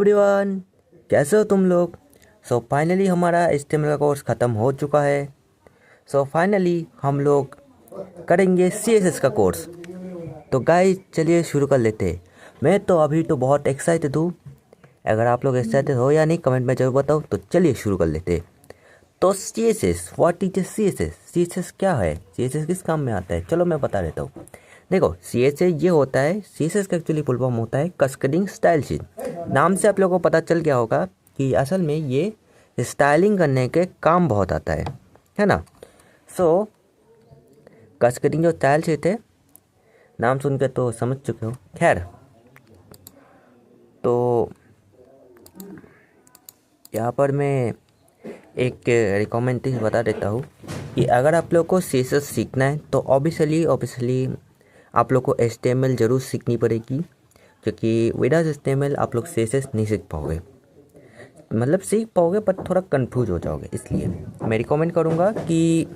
Everyone, कैसे हो तुम लोग। फाइनली हमारा HTML का कोर्स ख़त्म हो चुका है। फाइनली हम लोग करेंगे CSS का कोर्स। तो गाइस चलिए शुरू कर लेते हैं। मैं तो अभी तो बहुत एक्साइटेड हूँ। अगर आप लोग एक्साइटेड हो या नहीं कमेंट में ज़रूर बताओ। तो चलिए शुरू कर लेते हैं। तो CSS, what is CSS? CSS क्या है? CSS किस काम में आता है? चलो मैं बता देता हूँ। देखो, CSS ये होता है, CSS का एक्चुअली फुल फॉर्म होता है कास्केडिंग स्टाइल शीट। नाम से आप लोगों को पता चल गया होगा कि असल में ये स्टाइलिंग करने के काम बहुत आता है ना। कास्केडिंग जो स्टाइल शीट है, नाम सुन के तो समझ चुके हो। खैर, तो यहाँ पर मैं एक रिकमेंडेशन बता देता हूँ कि अगर आप लोग को CSS सीखना है तो ऑब्वियसली आप लोग को HTML ज़रूर सीखनी पड़ेगी, क्योंकि विदाउट HTML आप लोग CSS नहीं सीख पाओगे। मतलब सीख पाओगे पर थोड़ा कंफ्यूज हो जाओगे। इसलिए मैं रिकमेंड करूँगा कि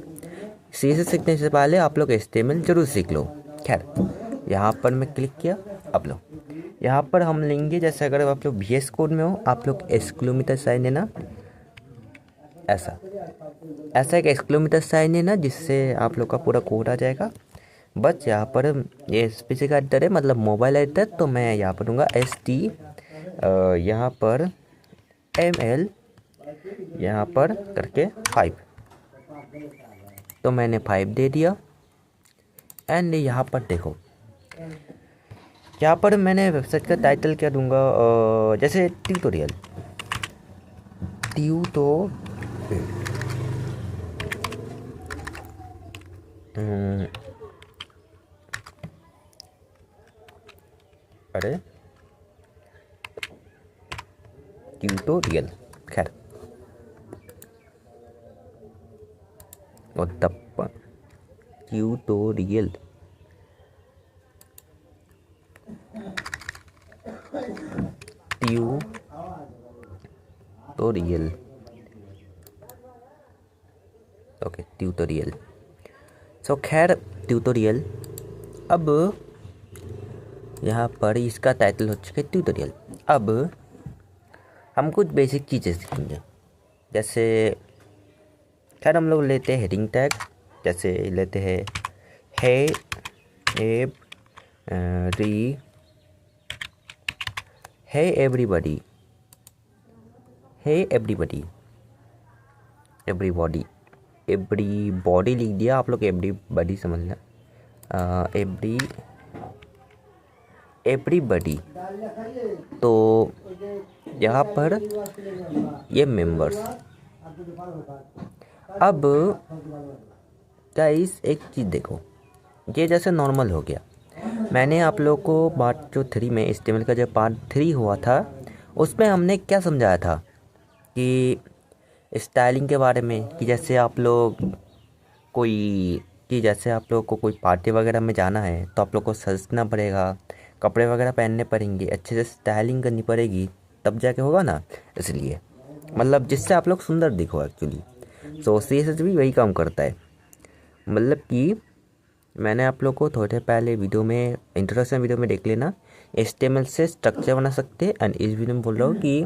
CSS सीखने से पहले आप लोग HTML ज़रूर सीख लो। खैर, यहाँ पर मैं क्लिक किया। अब लो, यहाँ पर हम लेंगे, जैसे अगर आप लोग VS कोड में हो आप लोग एक्सक्लेमेटर साइन है ना, ऐसा एक एक्सक्लेमेटर साइन है ना, जिससे आप लोग का पूरा कोड आ जाएगा। बस यहाँ पर ये स्पेसिफिक एडिटर है, मतलब मोबाइल एडिटर। तो मैं यहाँ पर दूंगा ST, यहाँ पर ML, यहाँ पर करके 5। तो मैंने 5 दे दिया। एंड यहाँ पर देखो, यहाँ पर मैंने वेबसाइट का टाइटल क्या दूंगा, जैसे ट्यूटोरियल। अरे ट्यूटोरियल, खैर ट्यूटोरियल ट्यूटोरियल ओके, ट्यूटोरियल। खैर ट्यूटोरियल। अब यहाँ पर इसका टाइटल हो चुका है ट्यूटोरियल। अब हम कुछ बेसिक चीज़ें सीखेंगे। जैसे खैर हम लोग लेते हैं हेडिंग टैग। जैसे लेते हैं हे एवरीबॉडी, एवरीबॉडी लिख दिया। आप लोग एवरीबॉडी समझना। एवरीबॉडी। तो यहाँ पर ये मेंबर्स। अब गाइस एक चीज़ देखो, ये जैसे नॉर्मल हो गया। मैंने आप लोग को पार्ट जो 3 में HTML का जब पार्ट 3 हुआ था, उसमें हमने क्या समझाया था कि स्टाइलिंग के बारे में, कि जैसे आप लोग जैसे आप लोग को कोई पार्टी वगैरह में जाना है तो आप लोग को सजना पड़ेगा, कपड़े वगैरह पहनने पड़ेंगे, अच्छे से स्टाइलिंग करनी पड़ेगी, तब जाके होगा ना। इसलिए मतलब जिससे आप लोग सुंदर दिखो एक्चुअली। CSS भी वही काम करता है। मतलब कि मैंने आप लोग को थोड़े पहले वीडियो में, इंट्रोडक्शन वीडियो में देख लेना, HTML से स्ट्रक्चर बना सकते हैं। एंड इस वीडियो में बोल रहा हूँ कि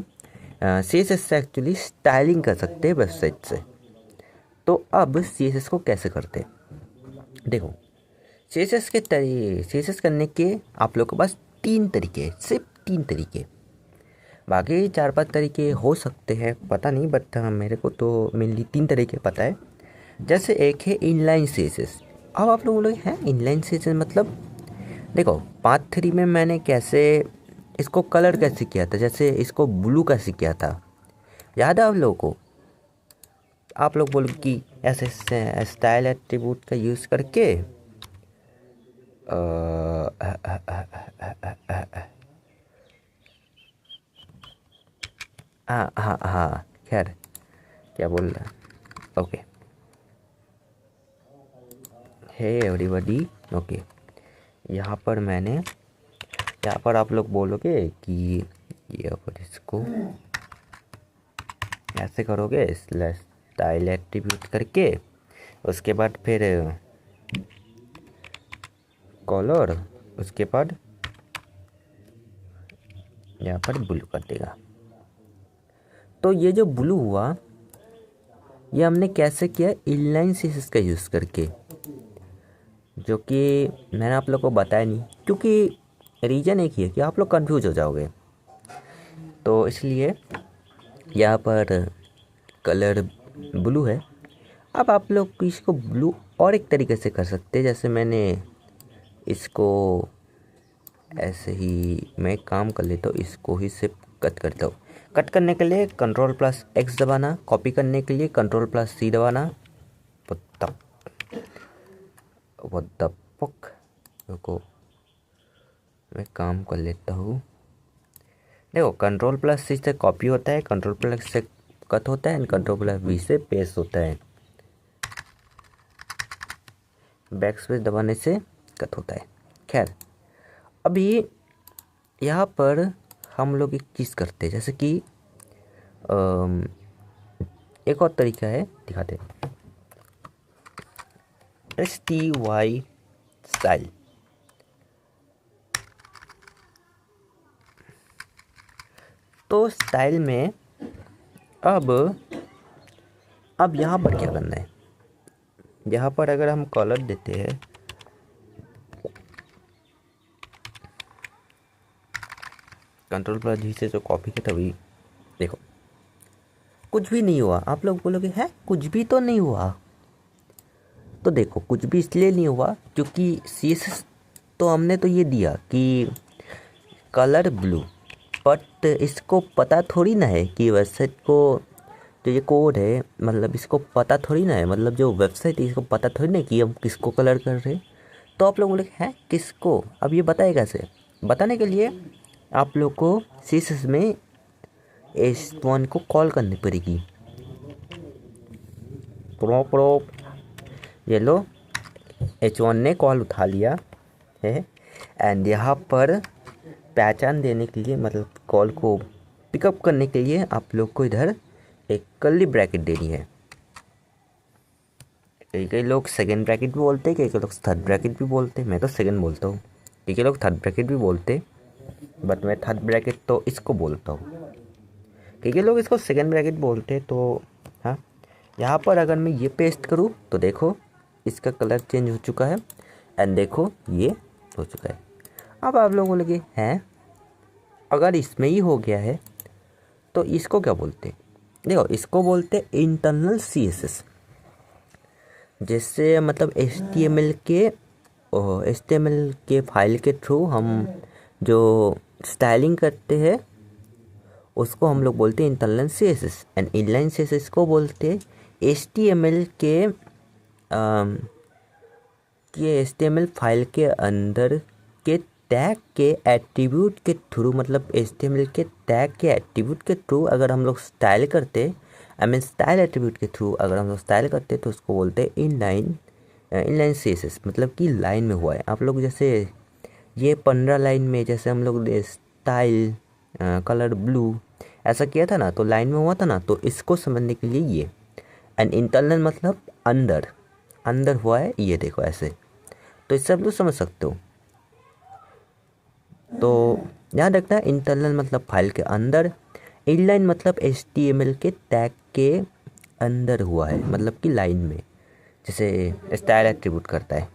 CSS से एक्चुअली स्टाइलिंग कर सकते हैं वेबसाइट से। तो अब CSS को कैसे करते हैं, देखो। CSS करने के आप लोग के पास 3 तरीके, सिर्फ 3 तरीके। बाकी 4-5 तरीके हो सकते हैं, पता नहीं, बट मेरे को तो मेनली 3 तरीके पता है। जैसे एक है इनलाइन CSS। अब आप लोग हैं इनलाइन CSS मतलब, देखो पार्ट 3 में मैंने कैसे इसको कलर कैसे किया था, जैसे इसको ब्लू कैसे किया था, याद है आप लोगों को। आप लोग बोलो कि ऐसे स्टाइल एट्रीब्यूट का यूज़ करके हाँ हाँ हाँ, खैर क्या बोल रहा। Okay, hey everybody. ओके, यहाँ पर आप लोग बोलोगे कि ये पर इसको ऐसे करोगे स्टाइल एट्रीब्यूट करके, उसके बाद फिर कलर, उसके बाद यहाँ पर ब्लू कर देगा। तो ये जो ब्लू हुआ ये हमने कैसे किया, इनलाइन सीएसएस का यूज़ करके, जो कि मैंने आप लोग को बताया नहीं, क्योंकि रीज़न एक ही है कि आप लोग कंफ्यूज हो जाओगे। तो इसलिए यहाँ पर कलर ब्लू है। अब आप लोग इसको ब्लू और एक तरीके से कर सकते हैं, जैसे मैंने इसको ऐसे ही मैं काम कर लेता हूँ, इसको ही से कट करता हूँ। कट करने के लिए Ctrl+X दबाना, कॉपी करने के लिए Ctrl+C दबाना। व्हाट द फक, रुको मैं काम कर लेता हूँ। देखो Ctrl+C से कॉपी होता है, Ctrl+ से कट होता है, Ctrl+V से पेस्ट होता है, बैक स्पेस दबाने से कट होता है। खैर अभी यहाँ पर हम लोग एक चीज़ करते हैं, जैसे कि एक और तरीका है, दिखाते हैं। STY स्टाइल, तो स्टाइल में अब यहाँ पर क्या करना है, यहाँ पर अगर हम कलर देते हैं, Ctrl+G से जो कॉपी किया तभी देखो कुछ भी नहीं हुआ। आप लोग बोलोगे है कुछ भी तो नहीं हुआ, तो देखो कुछ भी इसलिए नहीं हुआ क्योंकि CSS तो हमने तो ये दिया कि कलर ब्लू, बट इसको पता थोड़ी ना है कि वेबसाइट को जो ये कोड है, मतलब इसको पता थोड़ी ना है, मतलब जो वेबसाइट है इसको पता थोड़ी ना कि हम किसको कलर कर रहे हैं। तो आप लोग बोले हैं किसको, अब ये बताए कैसे, बताने के लिए आप लोग को CSS में H1 को कॉल करनी पड़ेगी। प्रो ये लो, H1 ने कॉल उठा लिया है, एंड यहाँ पर पहचान देने के लिए, मतलब कॉल को पिकअप करने के लिए आप लोग को इधर एक कर्ली ब्रैकेट देनी है। कई लोग सेकेंड ब्रैकेट भी बोलते हैं, कई लोग थर्ड ब्रैकेट भी बोलते हैं, मैं तो सेकेंड बोलता हूँ। कई लोग थर्ड ब्रैकेट भी बोलते, बट मैं थर्ड ब्रैकेट तो इसको बोलता हूँ। कई लोग इसको सेकेंड ब्रैकेट बोलते, तो हाँ यहाँ पर अगर मैं ये पेस्ट करूँ तो देखो इसका कलर चेंज हो चुका है, एंड देखो ये हो चुका है। अब आप लोग बोलेंगे हैं अगर इसमें ही हो गया है तो इसको क्या बोलते हैं, देखो इसको बोलते इंटरनल CSS। जैसे मतलब HTML के फाइल के थ्रू हम जो स्टाइलिंग करते हैं उसको हम लोग बोलते हैं internal CSS, and inline CSS को बोलते हैं HTML के HTML फाइल के अंदर के टैग के एट्रीब्यूट के थ्रू, मतलब HTML के टैग के एट्रीब्यूट के थ्रू अगर हम लोग स्टाइल करते, स्टाइल एट्रीब्यूट के थ्रू अगर हम लोग स्टाइल करते तो उसको बोलते हैं इनलाइन CSS, मतलब कि लाइन में हुआ है। आप लोग जैसे ये 15 लाइन में जैसे हम लोग स्टाइल कलर ब्लू ऐसा किया था ना, तो लाइन में हुआ था ना, तो इसको समझने के लिए ये एंड इंटरनल मतलब अंदर हुआ है, ये देखो ऐसे, तो इससे आप लोग समझ सकते हो। तो याद रखना है इंटरनल मतलब फाइल के अंदर, इनलाइन मतलब HTML के टैग के अंदर हुआ है, मतलब कि लाइन में, जैसे स्टाइल एट्रीब्यूट करता है।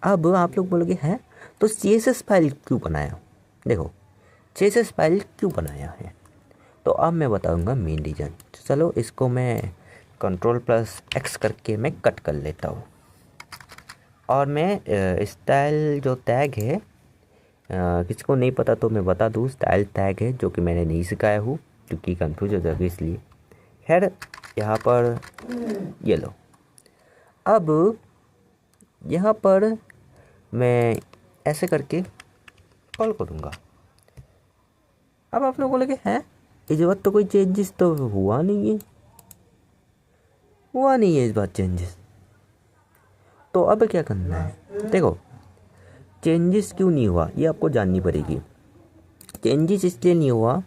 अब आप लोग बोलोगे हैं तो CSS फाइल क्यों बनाया, देखो CSS फाइल क्यों बनाया है, तो अब मैं बताऊंगा मेन रीज़न। चलो इसको मैं Ctrl+X करके मैं कट कर लेता हूँ, और मैं स्टाइल जो टैग है, किसको नहीं पता तो मैं बता दूँ, स्टाइल टैग है जो कि मैंने नहीं सिखाया हूँ क्योंकि कंफ्यूज हो जाएगा इसलिए। खैर यहाँ पर ये लो, अब यहाँ पर मैं ऐसे करके कॉल करूँगा। अब आप लोग बोलेंगे हैं इस बात तो कोई चेंजेस तो हुआ नहीं है इस बार चेंजेस, तो अब क्या करना है, देखो चेंजेस क्यों नहीं हुआ ये आपको जाननी पड़ेगी। चेंजेस इसलिए नहीं हुआ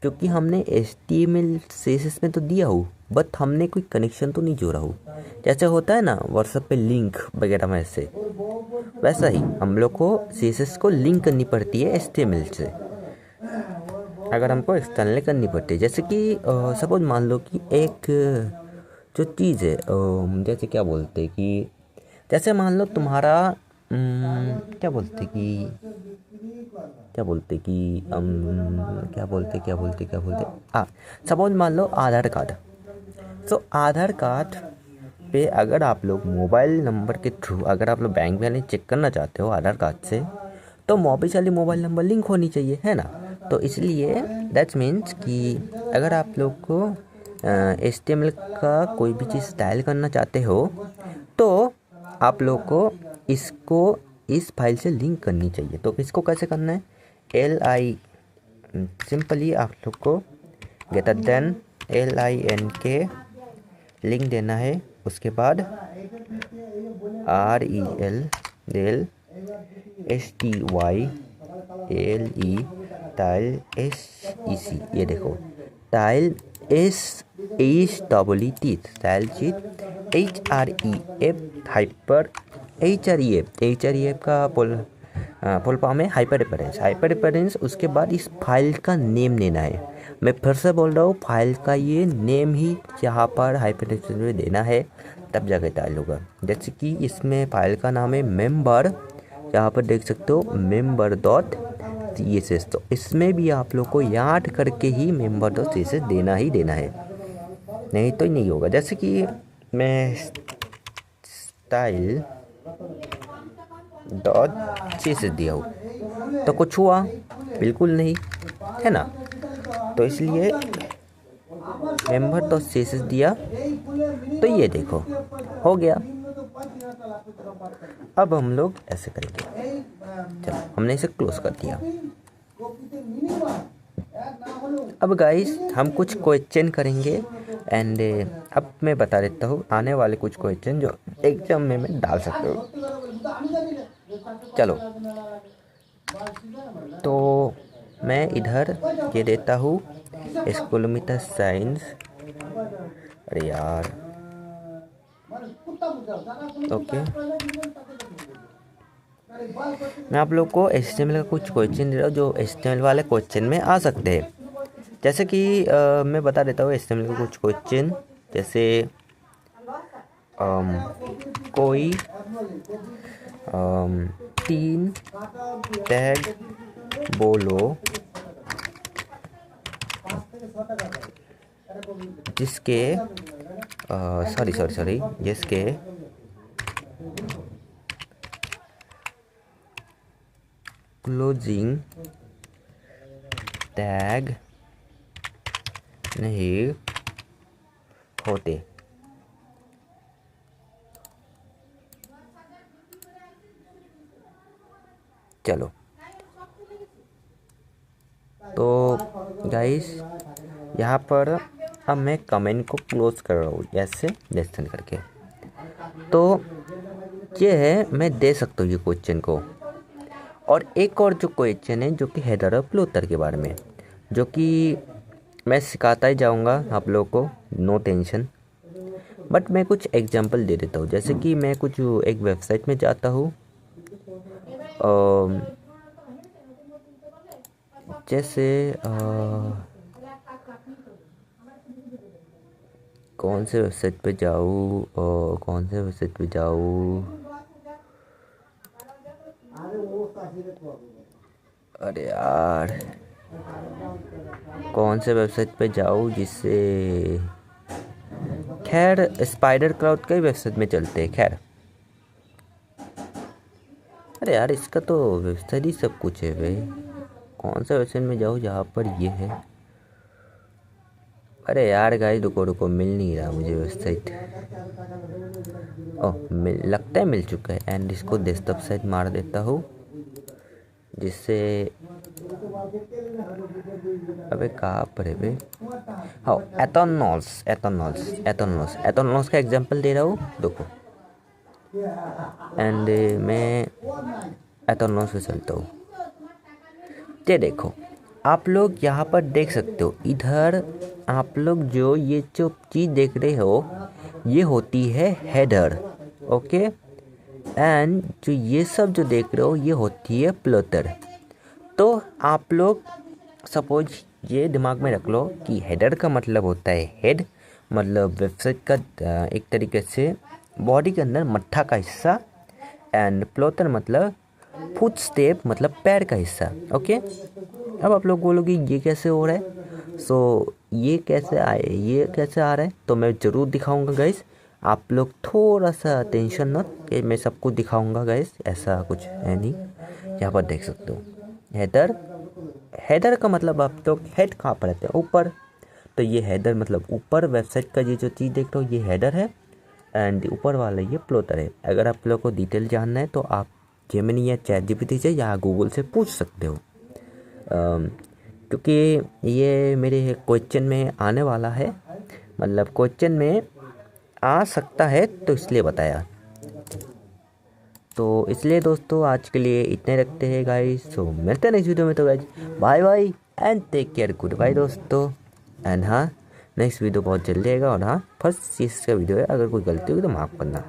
क्योंकि हमने HTML CSS में तो दिया हो, बट हमने कोई कनेक्शन तो नहीं जोड़ा हो। जैसे होता है ना व्हाट्सएप पे लिंक वगैरह में, ऐसे वैसा ही हम लोग को CSS को लिंक करनी पड़ती है HTML से। अगर हमको एक्सटर्नली करनी पड़ती है। जैसे कि सपोज मान लो कि एक जो चीज़ है, जैसे क्या बोलते कि जैसे मान लो तुम्हारा क्या बोलते कि क्या बोलते कि क्या बोलते हाँ, सपोज मान लो आधार कार्ड। तो आधार कार्ड पे अगर आप लोग मोबाइल नंबर के थ्रू अगर आप लोग बैंक बैलेंस चेक करना चाहते हो आधार कार्ड से, तो ऑफिशियली मोबाइल नंबर लिंक होनी चाहिए, है ना। तो इसलिए दैट्स मीन्स कि अगर आप लोग को HTML का कोई भी चीज़ स्टाइल करना चाहते हो तो आप लोग को इसको इस फाइल से लिंक करनी चाहिए। तो इसको कैसे करना है, LI सिंपली आप लोग को ग्रेटर देन LINK लिंक देना है। उसके बाद REL STY LE tile SEC, ये देखो tile SET tile sheet HREF का फुल फॉर्म है हाइपर रेफरेंस। उसके बाद इस फाइल का नेम देना है। मैं फिर से बोल रहा हूँ, फाइल का ये नेम ही यहाँ पर हाइपर रेफरेंस में देना है, तब जाके टाइल होगा। जैसे कि इसमें फाइल का नाम है मेंबर, यहाँ पर देख सकते हो member.css। तो इसमें भी आप लोग को याद करके ही member.css देना ही देना है, नहीं तो नहीं होगा। जैसे कि मैं style.css दिया हो तो कुछ हुआ बिल्कुल नहीं, है ना। तो इसलिए member.css दिया तो ये देखो हो गया। अब हम लोग ऐसे करेंगे, चलो हमने इसे क्लोज कर दिया। अब गाइस हम कुछ क्वेश्चन करेंगे एंड अब मैं बता देता हूँ आने वाले कुछ क्वेश्चन जो एग्जाम में डाल सकते हो। चलो तो मैं इधर ये देता हूँ स्कूलोमीटर साइंस, अरे यार ओके। मैं आप लोग को HTML का कुछ क्वेश्चन दे रहा हूँ जो HTML वाले क्वेश्चन में आ सकते हैं। जैसे कि मैं बता देता हूँ HTML के कुछ क्वेश्चन, जैसे कोई 3 टैग बोलो जिसके जिसके क्लोजिंग टैग नहीं होते। चलो तो गाइस यहाँ पर अब मैं कमेंट को क्लोज कर रहा हूँ ऐसे लेसन करके। तो ये है, मैं दे सकता हूँ ये क्वेश्चन को। और एक और जो क्वेश्चन है जो कि हेडर और फ्लोटर के बारे में, जो कि मैं सिखाता ही जाऊँगा आप लोगों को, नो टेंशन। बट मैं कुछ एग्जांपल दे देता हूँ। जैसे कि मैं कुछ एक वेबसाइट में जाता हूँ, जैसे कौन से वेबसाइट पे जाऊँ अरे यार कौन से वेबसाइट पे जाऊँ जिससे, खैर स्पाइडर क्लाउड का ही वेबसाइट में चलते हैं। खैर अरे यार इसका तो वेबसाइट ही सब कुछ है भाई, कौन सा वेबसाइट में जाऊँ जहाँ पर ये है। अरे यार गाइस रुको मिल नहीं रहा मुझे वेबसाइट। ओह लगता है मिल चुका है। एंड इसको डेस्कटॉप साइट मार देता हूँ जिससे, अबे कहाँ पर है भाई, हाँ एथनॉल्स का एग्जांपल दे रहा हूँ देखो। एंड मैं एथनॉल्स से चलता हूँ। ये देखो आप लोग यहाँ पर देख सकते हो, इधर आप लोग जो ये जो चीज़ देख रहे हो ये होती है हेडर, ओके। एंड जो ये सब जो देख रहे हो ये होती है फ्लोटर। तो आप लोग सपोज ये दिमाग में रख लो कि हेडर का मतलब होता है हेड, मतलब वेबसाइट का एक तरीके से बॉडी के अंदर मत्था का हिस्सा, एंड प्लोटर मतलब फुट स्टेप मतलब पैर का हिस्सा। ओके, अब आप लोग बोलोगे ये कैसे हो रहा है, सो ये कैसे आ रहा है, तो मैं ज़रूर दिखाऊंगा गाइस। आप लोग थोड़ा सा टेंशन मत कि मैं सब कुछ दिखाऊंगा गाइस, ऐसा कुछ है नहीं। यहाँ पर देख सकते हो हेडर, हेडर का मतलब आप लोग हेड कहाँ पर रहते हैं, ऊपर, तो ये हेडर मतलब ऊपर वेबसाइट का ये जो चीज़ देख रहे हो ये हेडर है, एंड ऊपर वाला ये प्लोटर है। अगर आप लोग को डिटेल जानना है तो आप जेमिनी या चैटजीपीटी से या गूगल से पूछ सकते हो, क्योंकि ये मेरे क्वेश्चन में आने वाला है, मतलब क्वेश्चन में आ सकता है, तो इसलिए बताया। तो इसलिए दोस्तों आज के लिए इतने रखते हैं गाइस, सो मिलते हैं नेक्स्ट वीडियो में। तो guys bye bye and take care, goodbye दोस्तों। एंड हाँ, नेक्स्ट वीडियो बहुत जल्दी आएगा, और हाँ फर्स्ट चीज़ का वीडियो है, अगर कोई गलती होगी तो माफ़ करना।